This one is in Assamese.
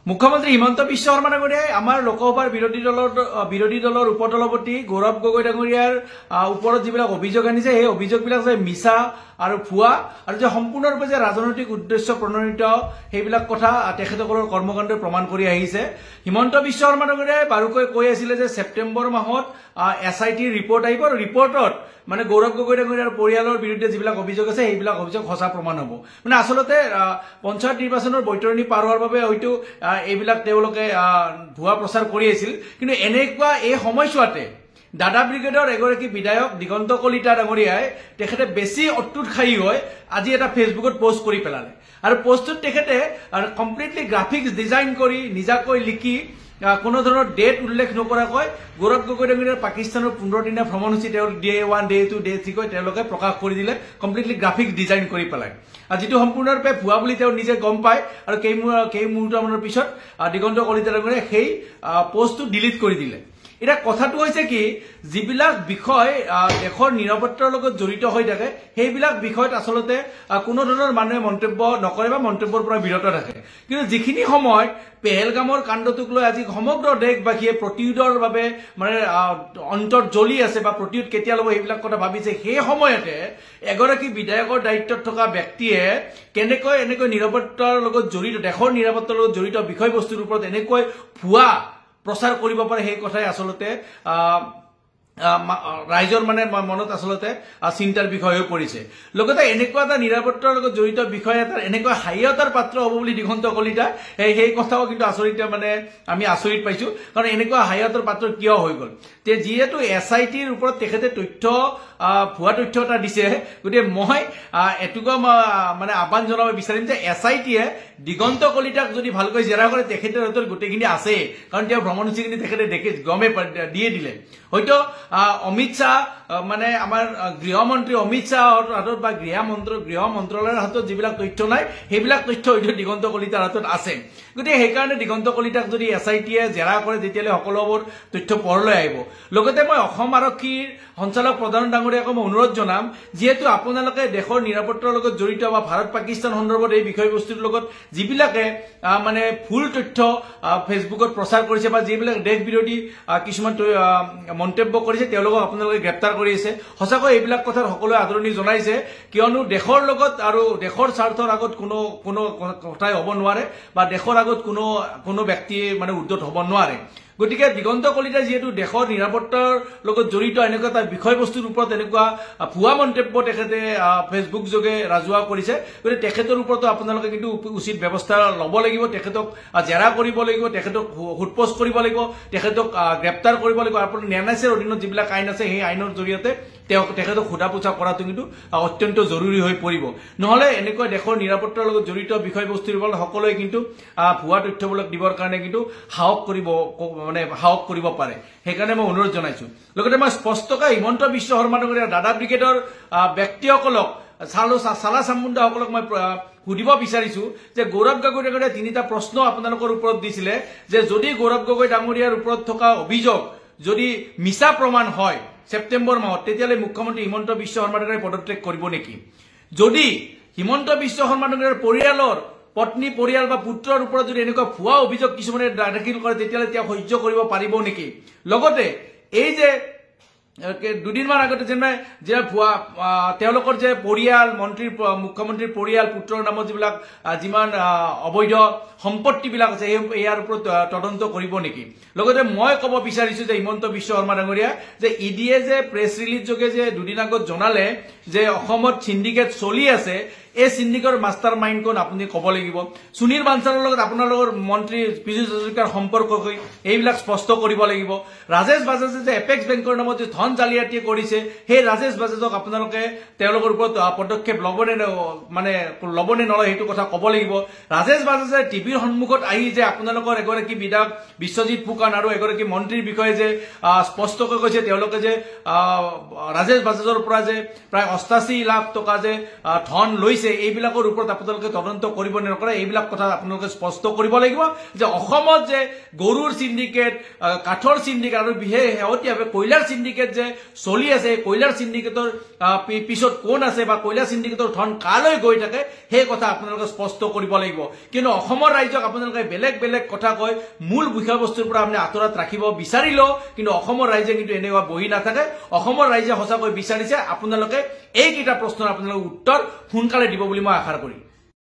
মুখ্যমন্ত্ৰী হিমন্ত বিশ্ব শৰ্মা ডাঙৰীয়াই আমাৰ লোকসভাৰ বিৰোধী দলৰ উপসভাপতি গৌৰৱ গগৈ ডাঙৰীয়াৰ ওপৰত যিবিলাক অভিযোগ আনিছে সেই অভিযোগবিলাক যে মিছা আৰু ভুৱা আৰু যে সম্পূৰ্ণৰূপে যে ৰাজনৈতিক উদ্দেশ্য প্ৰণোদিত সেইবিলাক কথা তেখেতসকলৰ কৰ্মকাণ্ডই প্ৰমাণ কৰি আহিছে। হিমন্ত বিশ্ব শৰ্মা ডাঙৰীয়াই বাৰুকৈ কৈ আছিলে যে ছেপ্টেম্বৰ মাহত SIT ৰিপৰ্ট আহিব আৰু ৰিপৰ্টত মানে গৌৰৱ গগৈ ডাঙৰীয়াৰ পৰিয়ালৰ বিৰুদ্ধে যিবিলাক অভিযোগ আছে সেইবিলাক অভিযোগ সঁচা প্ৰমাণ হ'ব। মানে আচলতে পঞ্চায়ত নিৰ্বাচনৰ বৈতৰণি পাৰ হোৱাৰ বাবে হয়তো এইবিলাক তেওঁলোকে ভুৱা প্ৰচাৰ কৰি আছিল, কিন্তু এনেকুৱা এই সময়ছোৱাতে দাদা ব্ৰিগেডৰ এগৰাকী বিধায়ক দিগন্ত কলিতা ডাঙৰীয়াই তেখেতে বেছি অত্যুৎসাহী হৈ আজি এটা ফেচবুকত পোষ্ট কৰি পেলালে আৰু পোষ্টটোত তেখেতে কমপ্লিটলি গ্ৰাফিক্স ডিজাইন কৰি নিজাকৈ লিখি কোনো ধৰণৰ ডেট উল্লেখ নকৰাকৈ গৌৰৱ গগৈ ডাঙৰীয়াৰ পাকিস্তানৰ 15 দিনীয়া ভ্ৰমণসূচী তেওঁ ডে 1 ডে 2 ডে 3 কৈ তেওঁলোকে প্ৰকাশ কৰি দিলে, কমপ্লিটলি গ্ৰাফিক্স ডিজাইন কৰি পেলাই, যিটো সম্পূৰ্ণৰূপে ভুৱা বুলি তেওঁ নিজে গম পায়। আৰু কেই মুহূৰ্তমানৰ পিছত দিগন্ত কলিতা ডাঙৰীয়াই সেই পোষ্টটো ডিলিট কৰি দিলে। এতিয়া কথাটো হৈছে কি, যিবিলাক বিষয় দেশৰ নিৰাপত্তাৰ লগত জড়িত হৈ থাকে সেইবিলাক বিষয়ত আচলতে কোনো ধৰণৰ মানুহে মন্তব্য নকৰে বা মন্তব্যৰ পৰা বিৰত থাকে, কিন্তু যিখিনি সময় পেহেলগামৰ কাণ্ডটোক লৈ আজি সমগ্ৰ দেশবাসীয়ে প্ৰতিৰোধৰ বাবে মানে অন্তৰ জ্বলি আছে বা প্ৰতিৰোধ কেতিয়া ল'ব সেইবিলাক কথা ভাবিছে, সেই সময়তে এগৰাকী বিধায়কৰ দায়িত্বত থকা ব্যক্তিয়ে কেনেকৈ এনেকৈ নিৰাপত্তাৰ লগত জড়িত দেশৰ নিৰাপত্তাৰ লগত জড়িত বিষয়বস্তুৰ ওপৰত এনেকৈ ভুৱা প্ৰচাৰ কৰিব পাৰে সেই কথাই আচলতে ৰাইজৰ মানে মনত আচলতে চিন্তাৰ বিষয় হৈ পৰিছে। লগতে এনেকুৱা এটা নিৰাপত্তাৰ লগত জড়িত বিষয় এটা এনেকুৱা হাইয়তাৰ পাত্ৰ হ'ব বুলি দিগন্ত কলিতা সেই কথাও কিন্তু আচৰিত মানে আমি আচৰিত পাইছো, কাৰণ এনেকুৱা হাইয়তাৰ পাত্ৰ কিয় হৈ গ'ল। যিহেতু SITৰ ওপৰত তেখেতে তথ্য ভুৱা তথ্য এটা দিছে, গতিকে মই এটুকুৰা মানে আহ্বান জনাব বিচাৰিম যে SITয়ে দিগন্ত কলিতাক যদি ভালকৈ জেৰা কৰে তেখেতৰ হাতত গোটেইখিনি আছে, কাৰণ তেওঁ ভ্ৰমণসূচীখিনি তেখেতে গমে দিয়ে দিলে। হয়তো অমিত শ্বাহ মানে আমাৰ গৃহমন্ত্ৰী অমিত শ্বাহৰ হাতত বা গৃহ মন্ত্ৰালয়ৰ হাতত যিবিলাক তথ্য নাই সেইবিলাক তথ্য হয়তো দিগন্ত কলিতাৰ হাতত আছে। গতিকে সেইকাৰণে দিগন্ত কলিতাক যদি SITয়ে জেৰা কৰে তেতিয়াহ'লে সকলোবোৰ তথ্য পোহৰলৈ আহিব। লগতে মই অসম আৰক্ষীৰ সঞ্চালক প্ৰধান ডাঙৰীয়াক মই অনুৰোধ জনাম, যিহেতু আপোনালোকে দেশৰ নিৰাপত্তাৰ লগত জড়িত বা ভাৰত পাকিস্তান সন্দৰ্ভত এই বিষয়বস্তুৰ লগত যিবিলাকে মানে ভুল তথ্য ফেচবুকত প্ৰচাৰ কৰিছে বা যিবিলাক দেশ বিৰোধী কিছুমান মন্তব্য কৰিছে তেওঁলোকক আপোনালোকে গ্ৰেপ্তাৰ কৰি আছে। সঁচাকৈ এইবিলাক কথাত সকলোৱে আদৰণি জনাইছে, কিয়নো দেশৰ লগত আৰু দেশৰ স্বাৰ্থৰ আগত কোনো কথাই হ'ব নোৱাৰে বা দেশৰ আগত কোনো ব্যক্তিয়ে মানে উৰ্ধত হ'ব নোৱাৰে। গতিকে দিগন্ত কলিতাই যিহেতু দেশৰ নিৰাপত্তাৰ লগত জড়িত এনেকুৱা এটা বিষয়বস্তুৰ ওপৰত এনেকুৱা ভুৱা মন্তব্য তেখেতে ফেচবুক যোগে ৰাজহুৱা কৰিছে, গতিকে তেখেতৰ ওপৰতো আপোনালোকে কিন্তু উচিত ব্যৱস্থা ল'ব লাগিব, তেখেতক জেৰা কৰিব লাগিব, তেখেতক সোধপোছ কৰিব লাগিব, তেখেতক গ্ৰেপ্তাৰ কৰিব লাগিব। আপোনাৰ NSAৰ অধীনত যিবিলাক আইন আছে সেই আইনৰ জৰিয়তে তেখেতক সোধা পোছা কৰাটো কিন্তু অত্যন্ত জৰুৰী হৈ পৰিব। নহ'লে এনেকুৱা দেশৰ নিৰাপত্তাৰ লগত জড়িত বিষয়বস্তুৰ ওপৰত সকলোৱে কিন্তু ভুৱা তথ্যবিলাক দিবৰ কাৰণে কিন্তু সাহস কৰিব পাৰে। সেইকাৰণে মই অনুৰোধ জনাইছো। লগতে মই স্পষ্টকৈ হিমন্ত বিশ্ব শৰ্মা ডাঙৰীয়া দাদা ব্ৰিগেডৰ ব্যক্তিসকলক চালা চামুণ্ডাসকলক মই সুধিব বিচাৰিছো যে গৌৰৱ গগৈ ডাঙৰীয়াই 3টা প্ৰশ্ন আপোনালোকৰ ওপৰত দিছিলে, যে যদি গৌৰৱ গগৈ ডাঙৰীয়াৰ ওপৰত থকা অভিযোগ যদি মিছা প্ৰমাণ হয় ছেপ্টেম্বৰ মাহত, তেতিয়াহ'লে মুখ্যমন্ত্ৰী হিমন্ত বিশ্ব শৰ্মা ডাঙৰীয়াই পদত্যাগ কৰিব নেকি? যদি হিমন্ত বিশ্ব শৰ্মা ডাঙৰীয়াৰ পৰিয়ালৰ পত্নী পৰিয়াল বা পুত্ৰৰ ওপৰত যদি এনেকুৱা ভুৱা অভিযোগ কিছুমানে দাখিল কৰে তেতিয়াহ'লে তেওঁ সহ্য কৰিব পাৰিব নেকি? লগতে এই যে দুদিনমান আগতে যে ভুৱা তেওঁলোকৰ যে পৰিয়াল মুখ্যমন্ত্ৰীৰ পৰিয়াল পুত্ৰৰ নামত যিমান অবৈধ সম্পত্তিবিলাক আছে ইয়াৰ ওপৰত তদন্ত কৰিব নেকি? লগতে মই ক'ব বিচাৰিছো যে হিমন্ত বিশ্ব শৰ্মা ডাঙৰীয়া যে EDয়ে যে প্ৰেছ ৰিলিজ যোগে যে দুদিন আগত জনালে যে অসমত সিন্ডিকেট চলি আছে, এই সিন্ডিকেটৰ মাষ্টাৰ মাইণ্ড কোন আপুনি ক'ব লাগিব। সুনীল বানচালৰ লগত আপোনালোকৰ মন্ত্ৰী পীযুষ হাজৰিকাৰ সম্পৰ্ক এইবিলাক স্পষ্ট কৰিব লাগিব। ৰাজেশ বাজাজে যে এপেক্স বেংকৰ নামত যে ধন জালিয়াতি কৰিছে সেই ৰাজেশ বাজাজক আপোনালোকে তেওঁলোকৰ ওপৰত পদক্ষেপ ল'বনে নলয় সেইটো কথা ক'ব লাগিব। ৰাজেশ বাজাজে টিভিৰ সন্মুখত আহি যে আপোনালোকৰ এগৰাকী বিধায়ক বিশ্বজিৎ ফুকন আৰু এগৰাকী মন্ত্ৰীৰ বিষয়ে যে স্পষ্টকৈ কৈছে তেওঁলোকে যে ৰাজেশ বাজাজৰ পৰা যে প্ৰায় 88 লাখ টকা যে ধন লৈছে হৈছে এইবিলাকৰ ওপৰত আপোনালোকে তদন্ত কৰিব নে নকৰে এইবিলাক কথা আপোনালোকে স্পষ্ট কৰিব লাগিব যে অসমত যে গৰুৰ সিন্ডিকেট কাঠৰ সিন্ডিকেট আৰু বিশেষ শেহতীয়াভাৱে কয়লাৰ সিন্ডিকেট যে চলি আছে কয়লাৰ সিন্ডিকেটৰ পিছত কোন আছে বা কয়লাৰ সিন্ডিকেটৰ ধন কালৈ গৈ থাকে সেই কথা আপোনালোকে স্পষ্ট কৰিব লাগিব কিন্তু অসমৰ ৰাজ্যক আপোনালোকে বেলেগ বেলেগ কথা কয় মূল বিষয়বস্তুৰ পৰা আপুনি আঁতৰত ৰাখিব বিচাৰিলেও কিন্তু অসমৰ ৰাইজে কিন্তু এনেকুৱা বহি নাথাকে অসমৰ ৰাইজে সঁচাকৈ বিচাৰিছে আপোনালোকে এইকেইটা প্ৰশ্নৰ আপোনালোকে উত্তৰ সোনকালে দিব বুলি মই আশা কৰিম